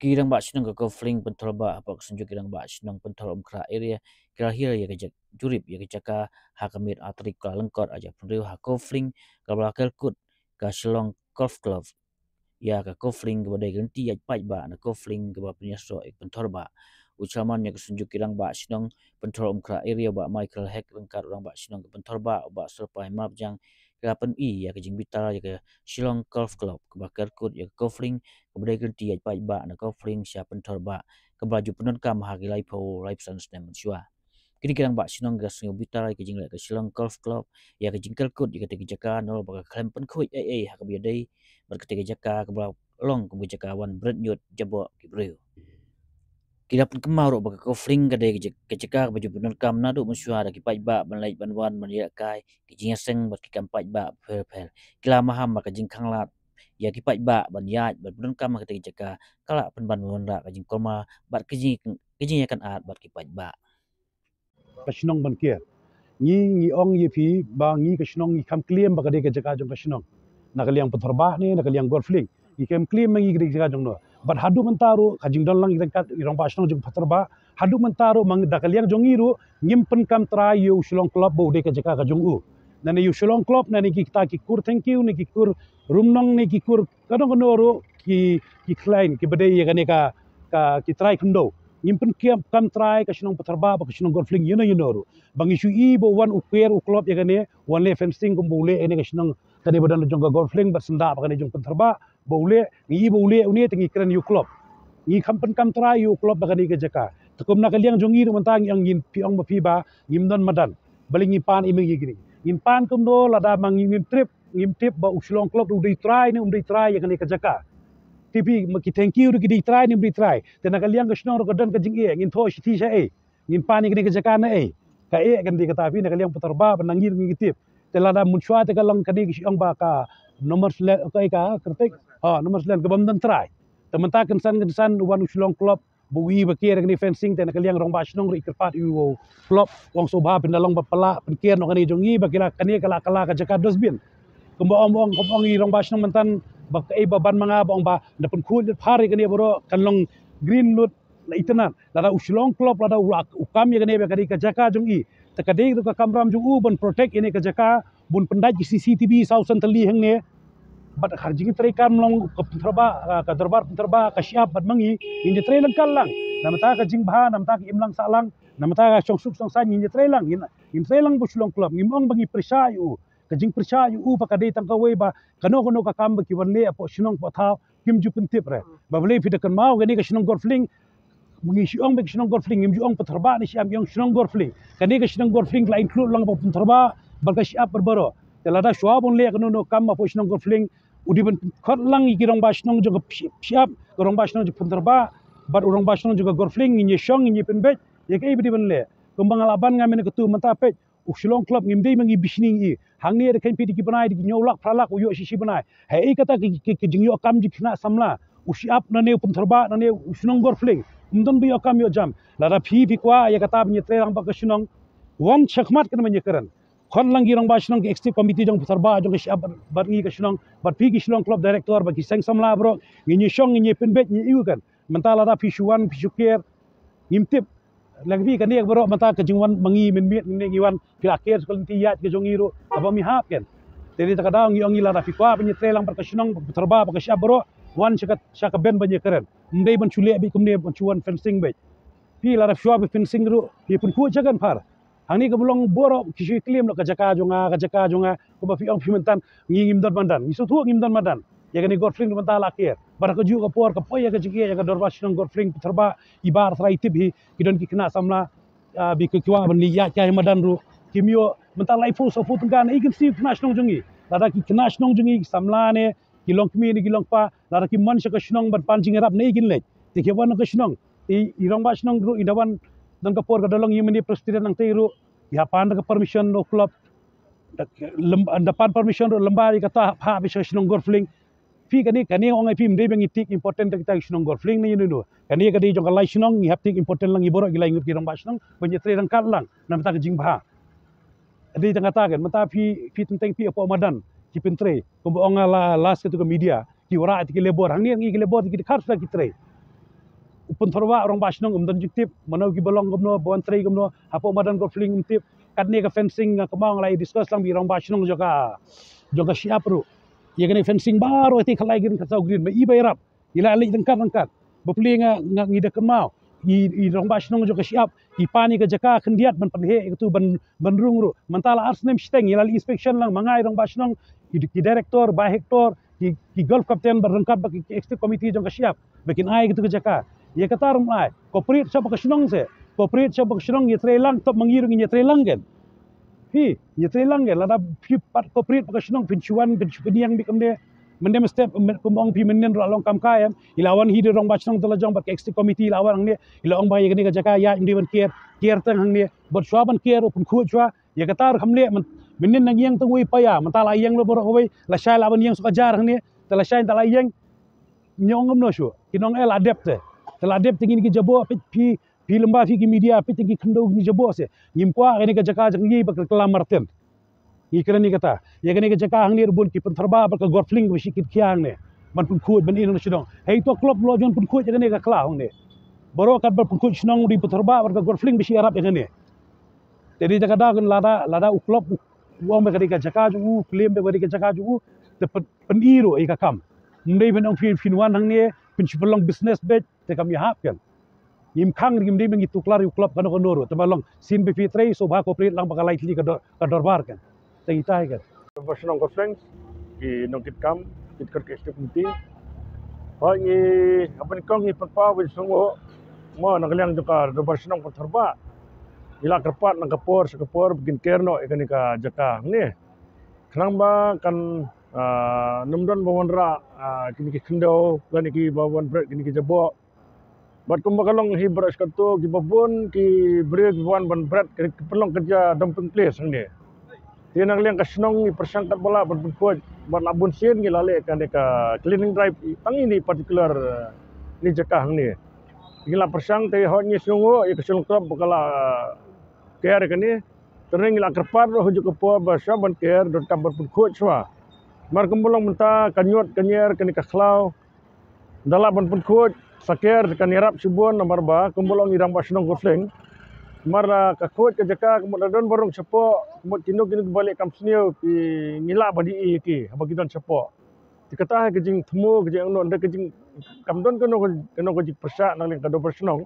Kirang ba sinong ka fling pentol ba apa kesenjuk kirang ba sinong pentol kra area kira hira ya kejak jurip ya kejaka hakamit atrik ka lengkot aja penriu ha fling ka belakel kut ka Shillong Golf Club ya ka fling ka badai ganti ya pai ba na fling ka ba penyaso ik pentol ba ucaman ya kesenjuk kirang ba sinong pentol kra area ba Michael Heck lengkar orang ba sinong ka pentol ba serpai map jang kapan ya kejing bitar ya ke Shillong Golf Club ka bakar kut ya ka fling kemudian ganti ya pai ba na fling siapa terba ke baju penun kam hagi lai po lai san stem shua kini kirang ba sinong ga singo bitara ke jing ke Shillong Golf Club ya ke jingkel kut ya ke jaka no ba klem pen khoi ha ka biadai ber ke jaka ke ba long ke jaka wan bread nyut jabo ki breu kira pun kemau ro ba fling ke de ke jaka baju penun kam na do shua da ki pai ba ban lai ban wan man ya kai ke jing seng ber ki kam pai ba pel kila maham ba ke jing khang lat ya ki pai ba ban ya ban penun kam ke jaka kala pen ban wonda ka jing koma bat kiji akan at bat ki pai ba Kasinong ban kia ni ong ye pi ba ni kasinong ni kam claim ba ka de ka jaka jong kasinong na kaliang peterba ni na kaliang golfling ni kam claim mangi ka jaka jong no but hadu mentaru kajing don lang kat irong ba kasinong jong peterba hadu mentaru mang da kaliang jong iru nyimpen kam tra yu Shillong Club bo de ka jaka ka jong u na ni Shillong Club na ni kita ki kur thank you ni ki kur rumnong ni ki kur kadong kono ki klein ki bade ye ka ki try kundo nyimpen kam try kasinong peterba ba kasinong golfling ru bang isu i bo wan uper uklop ya kane wan le fencing kum bole ene kasinong tadi badan jong golfling ba senda ba kane jong peterba bole ni bole uni tingi kren yu klop ni kampen kam try yu klop ba kane ke jaka takum na kaliang jong ir mentang yang yin piong ba pi ba ngimdon madan baling ni pan imeng yigini ngin pan kum do lada mang ngim trip ba Shillong Club du try ni try ya kane ke jaka TV maki thank you ki di try ni try tena kaliang ka snor ka dan ka jing ngin tho shi sha ngin pani ni ka jaka na ka kan di ka tapi na kaliang putarba banangir ngi tip tela da mun shwa te kalang ka di ki ong ba ka nomor slet ka kertek nomor slet ka bam dan try teman ta kan san wan Shillong Club buwi ba kier ni fencing tena kaliang rong ba snong ri kerpat yu club wong soba pinalong ba pala pinkier no kani jongi ba kila kala ka jaka dosbin kumba ong irong ba snong mentan bak baban mga bong ba napun kul hari kani boro kanlong green lut la itanan la Shillong Club la ukam ya kani kadi ka jaka jong i takade ka kamram jong u bon protect ini ka jaka bun pendai CCTV sausan tali hang ne bat harjing treikan long ka darbar ka siap bat mangi in tre lang kalang namata ka jing bha namata ka imlang salang namata ka song suk song san in tre lang in tre lang bu Shillong Club ngimong bangi persayu kajing percaya pa kadai tangka we ba kano ka kamba ki wanle apo sinong po tha kim ju pun tip re ba bele fi kan mau gani ka sinong golfling mungi siong be sinong golfling ngim ju ong patharba ni siam yong sinong golfling kani ka sinong golfling la include lang pa patharba ba ka siap berbaro telada shwa bon le kano no kam apo sinong golfling udi ben khot lang ikirong ba sinong jo siap korong ba sinong jo patharba ba urong ba sinong jo golfling ni siong ni pen be ye kai bidi ben le kumbang alaban ngamen ketu mata pe Shillong Club ngimdei mangi bisning i hangni ada kain pidi kibanai di nyolak pralak uyo sisi banai hei kata ki jingyo kam ji khna samla usiap na ne puntharba na ne Shillong Golfling umdon bi okam yo jam lara phi kwa ya kata bi tre rang ba Shillong wan chakmat kan manye karan khon lang girang ba Shillong executive committee jong puntharba jong siap barngi ka Shillong bar phi ki Shillong Club director ba ki seng samla bro ngi shong ngi penbet ngi iu kan mentala da phi shuan phi shuker ngimtip lagi kan dia berok mata kejungwan mangi menmit ngi wan pilakir sekali tiyat ke jongiru apa mi hap kan jadi tak ada ngi la rafikwa penye trelang perkasinong terba perkasya berok wan syaka ben banyak keren ndai ban chule bi kumne ban chuan fencing be pi la rafwa bi fencing ru bi pun ku jagan par hangni ke belong borok kisi klim lo ka jaka jonga ko ba fi ong pimentan ngi ngim dot mandan isu thu ngim dot mandan ya kan golfling mentah lakir bar keju ke por ke poya ke jigi ya ka dorba sinong golfling terba ibar trai tip hi kidon ki kena samla bi ke kiwa ban liya cha madan ru kimio mentah lai fu so fu tengkan ikin si kena sinong jongi lada ki kena sinong jongi samla ne kilong kmi ni kilong pa lada ki man ka sinong ban pancing rap ne ikin le ti ke wan ka sinong irong ba sinong ru idawan dan ka por ka dolong yimeni presiden nang teiru ya pan ka permission no club dapat permission ro lembar kata ha bi sinong golfling fi kani ong ai pim de bang itik important kita sinong golfling ni nu kani jong kalai sinong ni haptik important lang iborok gilai ngut kirang ba sinong banyak tre rang kal lang nam ta jing bha adi tengah ta kan mata fi tentang pi apa madan ki pentre ko ong la las ke media ki ora ti lebor hang ni ngi lebor ki khar sa ki tre upun thorba orang basnong dan jiktip manau gi balong gomno bon trei gomno hapo madan go fling tip kadne ka fencing ka mang lai discuss lang bi orang basnong joka siap ru ye gane fencing baru ti khalai gin ka green me i bayrap ila ali tangkat bapli nga ngida kemau i orang basnong joka siap i pani ka jaka khendiat ban panhe itu ban rung ru mentala arsnem steng ila inspection lang mangai orang basnong ki director ba hector ki golf captain berangkat bagi executive committee jong siap bikin ai gitu ke jaka ye katar mai corporate siapa ke senong se corporate siapa ke senong ye trelang top mangirung ye trelang kan hi ye trelang kan lada pi pat corporate ke senong pincuan yang bikam de mendem step kumong pi menen long kam kayam ilawan hi de rong bachnong tela jong bak executive committee ilawan ne ilawang ba ye ke jaka ya indi ban kier tang hang ne bot swaban kier upun khu chwa ye katar hamle menen nang yang tungui paya mentala yang lo borok hoi la shai lawan yang suka jar hang ne tela shai tala yang nyongam no shu kinong el adapte tela adap tingin ki jabo pi lemba fi ki media pi tingin khando ni jabo se ngim kwa ini ka jaka jang ni bak kelam marten ni kira ni kata ya gani ka jaka hang ni bun ki pun tharba bak gorfling bi sikit khiang ne man pun khut ban in shidong hei to club lo jon pun khut gani ka kla hang ne borok kan pun khut shnong di pun tharba bak gorfling bi si arab gani jadi jaka da kan lada uklop uang mereka di jaka ju claim mereka di jaka ju te peniro ika kam ndai ben ong fin wan hang ne principal business bet te kam yahap kan im khang rim dei mengi tuklar yu klub kan noro te malong sin be fitrei so ba corporate lang bakalai tli ka dorbar kan te itai kan Version conference di nongkit kam kit kerke committee ho ni apa ni kong ni patpa wis songo mo nagaliang joka do version ko tharba ila kerpat nang kapor bikin kerno ikani ka jaka ni khrang ba kan numdon bawandra kini ki khendo kani ki bawan bread kini ki jabo bat kumbakalong hi brush kato ki babon ki bread bawan ban bread kini pelong kerja dumping place ni dia nak liang kasnong ni persangkat bola berbuat bat labun sin ki lale kan ka cleaning drive tang ini particular ni jaka ni gila persang te ho ni sungo e kesulung club bakala care kani tering ila kerpat ro hujuk kepo basya ban care dot kabar pun khot swa mar kumbulong menta kanyot kanyer kani ka khlau dala ban pun khot saker kan yarap subon nomor ba kumbulong irang basnong gofleng mar ka khot ka jaka kemudon borong sepo kemud kinuk balik kamsnio pi ngila badi ki habagidon sepo dikata ke jing thmo ke jing non de ke jing kamdon keno ko jing persa nang ling kado basnong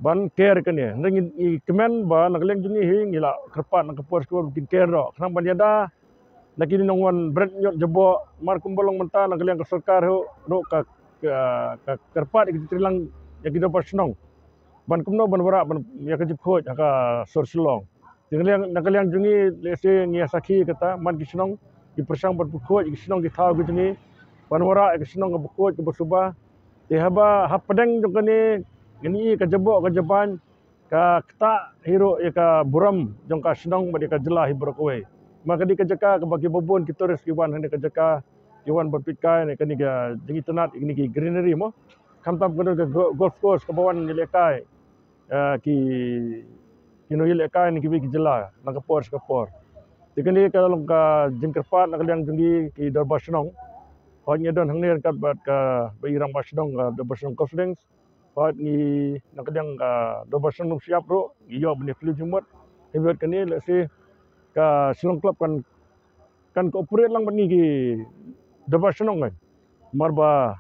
ban care kan ya nang i kemen ba nagleng jungi hi ngila kerpat nang kapor ko bikin care ro khnang ban yada lagi ni nongwan bread nyot jebo mar kumbolong menta nagleng ka sarkar ro ka kerpat ki trilang ya kido pasnong ban kumno ban wara ban ya ka jip khoj ka sorsilong nagleng jungi lese ngia sakhi kata man ki snong ki persang ban khoj ki snong ki thau ki jungi ban wara ki snong ka khoj ki bersuba te haba hapadeng jongkane ini ka jebo ka jaban ka kta hero ya ka buram jong ka snong ba ka jela hi brokwe maka di ka jaka ka bagi bobon ki toris ki wan hande ka jaka ki wan berpikai ne kani ka jingi tenat ini ki greenery mo kamtam ka golf course ka bawan ni lekai ki kino ile kai ni ki jela na ka por tikani ka long ka jingkerpat na kaliang jingi ki dar basnong hanya don hangner kat bat ka bairang basnong ka dar basnong conference Pat ni nakadang do basnong siap ro iyo bene flu jumot hebet kani lese ka silong club kan cooperate lang bani ki do basnong kan marba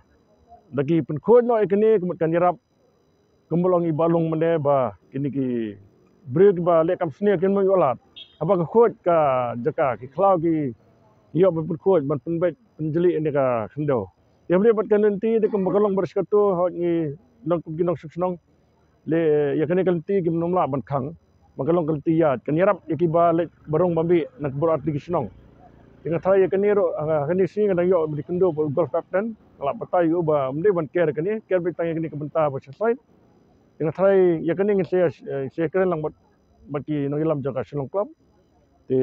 lagi pen khod no ikani kemut kan yarap kembulong i balung mende ba kini ki break ba le kam sne ken mo yolat apa ka khod ka jaka ki khlau ki iyo pen khod ban pen bet penjeli ini ka khendo ya beli bat kan nanti de kembakalong berskato hot ni long ginong suksnong le ya kene kalti gim nomla ban khang makalong kalti ya kan yarap yakiba le barong bambi nak bor application dengan thai ya kene ro kene sing ada yo di kendo golf captain la patai yo ba mde ban care kene care bet tang kene ke benta ba sai dengan thai ya kene ngi se kene lang baki no ilam jaga silong club te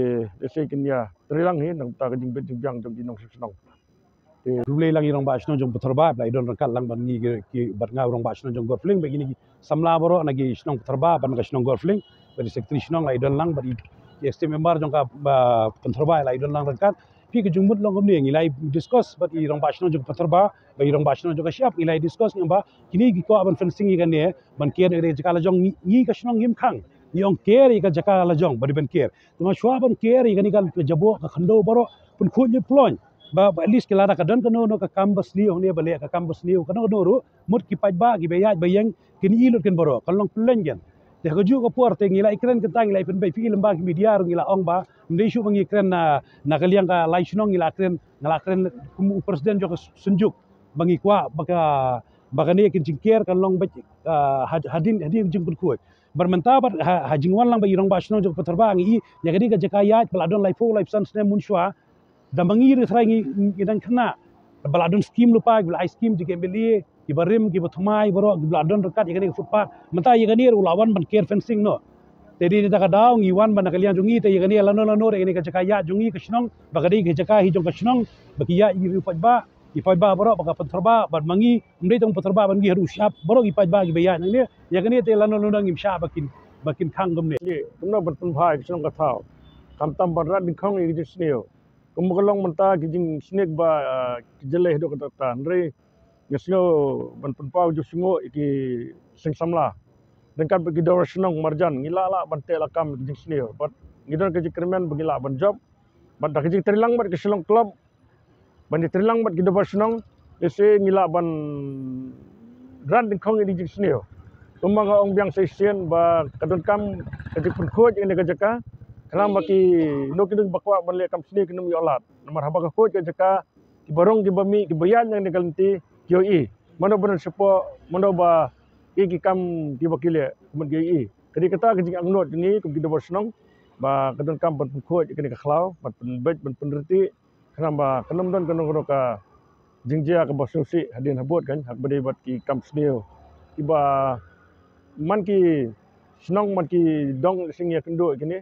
se kene ya trilang hi nang ta jing bet jing jang jong ginong suksnong Rulai lang irong basno jong putarba la idon rakal lang ban ni ki batnga urong basno jong golfling begini samla boro nagi snong putarba ban ga snong golfling bari secretary snong la idon lang bari ST member jong ka putarba la idon lang rakat pi ke jumut long kamne ngilai discuss bat i rong basno jong patarba ba i rong basno jong siap ngilai discuss ngamba kini gi ko aban fencing ikan ne ban kier ne jaka la jong ni ka shnong ngim khang ni ong kier i ka jaka la jong bari ban kier tuma shwa ban kier i kan ikal jabo ka khando baro pun khu ni plon ba at least kelada ka dan kano no ka kambas ni ong ne bale ka kambas ni kano no ru mut ki paj ba gi be ya bayang kini ilut ken baro kalong plen gen te ko ju ko porte ngila ikren ke tang lai pen bai fi lemba ki media ngila ong ba ndai shu bangi kren na kaliang ka lai shnong ngila kren kumu presiden jo sunjuk bangi kwa baka ne kin jingker kan long ba hadin jing pun kuat bermenta bar hajing wan lang ba irong ba shnong jo patarba ngi ya gadi ka jaka ya peladon lai fo lai san sne mun shwa damangi ri thrai ngi dan khna baladon scheme lupa gul ice scheme jike beli ibarim ki bathmai baro baladon rekat igani footpath menta igani ulawan ban care fencing no jadi ni taka daw ngi wan ban kalian jungi te igani lano re igani ka jaka ya jungi ka shnong bagadi ka jaka hi jong ka shnong bakiya i pajba baro baka patarba ban mangi ndai tong patarba ban gi haru syap baro i pajba gi beya nang ne igani te lano ngim sha bakin khang gum ne ni kumna ban pun phai shnong ka thau kam tam ban rat ding khong i ji sneo kumgalong menta ki jing snake ba jele hido ka tan re ngeslo ban pun pau ju singo iki sing samla dengkat bagi dawar senang marjan ngila la ban te la kam jing sneo but ngidon ke krimen bagi la ban job ban dak jing trilang bat ke selong club ban di trilang bat ki dawar senang ese ngila ban ran ding khong di jing sneo kumanga ong biang session ba kadon kam ke pun khoj ene ka jaka kalam baki no kidung bakwa ban le kam sni kinum yolat nomor haba ka khoj ka jaka ki barong ki bami ki bayan yang dikalti yo i mano ban sepo mano ba ki kam ki bakile men gi kadi kata ke jing angnot ni kum ki do snong ba kadon kam ban khoj kini ka khlau ban bej ban penrti kalam ba kanum don kanong ka jingjia ka bosusi hadin habot kan hak bade bat ki kam snio iba man ki snong man ki dong sing ya kendo kini